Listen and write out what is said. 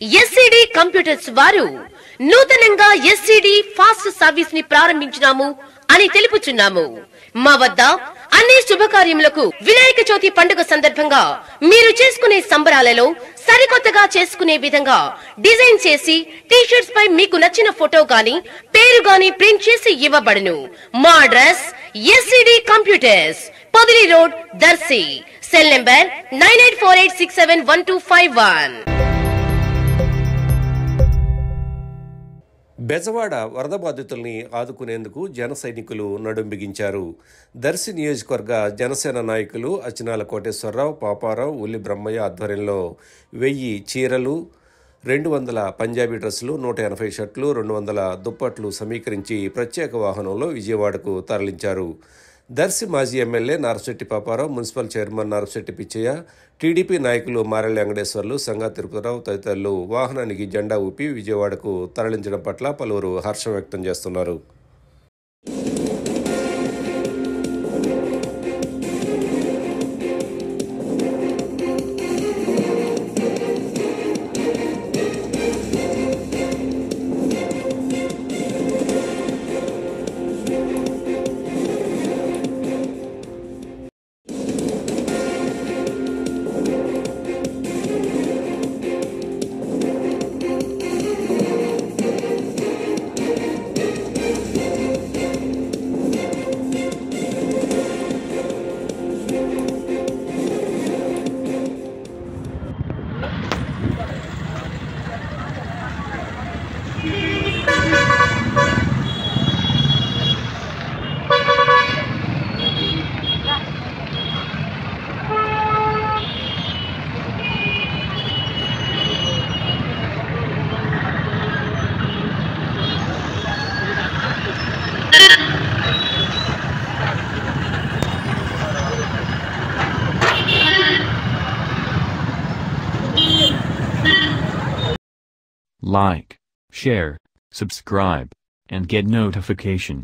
SCD computers వారు నూతనంగా SCD fast service ని ప్రారంభించినాము అని తెలుపుచున్నాము. మా వద్ద అన్ని శుభకార్యములకు వినాయక చవితి పండుగ సందర్భంగా మీరు చేసుకునే సంబరాలలో సరికొత్తగా చేసుకునే విధంగా డిజైన్ చేసి టీ-షర్ట్స్ పై మీకు నచ్చిన ఫోటో గాని పేరు గాని ప్రింట్ చేసి ఇవ్వబడును. మా address SCD computers, Podili road, Darsi. Cell number 9848671251. Bezawada వరద బాధితుల్ని ఆదుకునేందుకు జన సైనికులు నడుం బిగించారు. దర్శి నియోజకవర్గ జనసేన నాయకులు అచ్చినాల కోటేశ్వరరావు, పాపారావు, ఉల్లి బ్రహ్మయ్య ఆధ్వర్యంలో 1000 చీరలు, 200 పంజాబీ డ్రెస్సులు, 180 షర్ట్లు, 200 దుప్పట్లు సమీకరించి ప్రత్యేక వాహనంలో విజయవాడకు తరలించారు. దర్శి మాజీ MLA Narasetti Paparao, municipal chairman Narasetti Pichaiah, TDP నాయకులు మారెళ్ల వెంకటేశ్వర్లు, సంగా తిరుపతిరావు తదితరులు వాహనానికి జెండా ఊపి విజయవాడకు తరలించడం పట్ల పలువురు హర్షం వ్యక్తం చేస్తున్నారు. Like, share, subscribe, and get notification.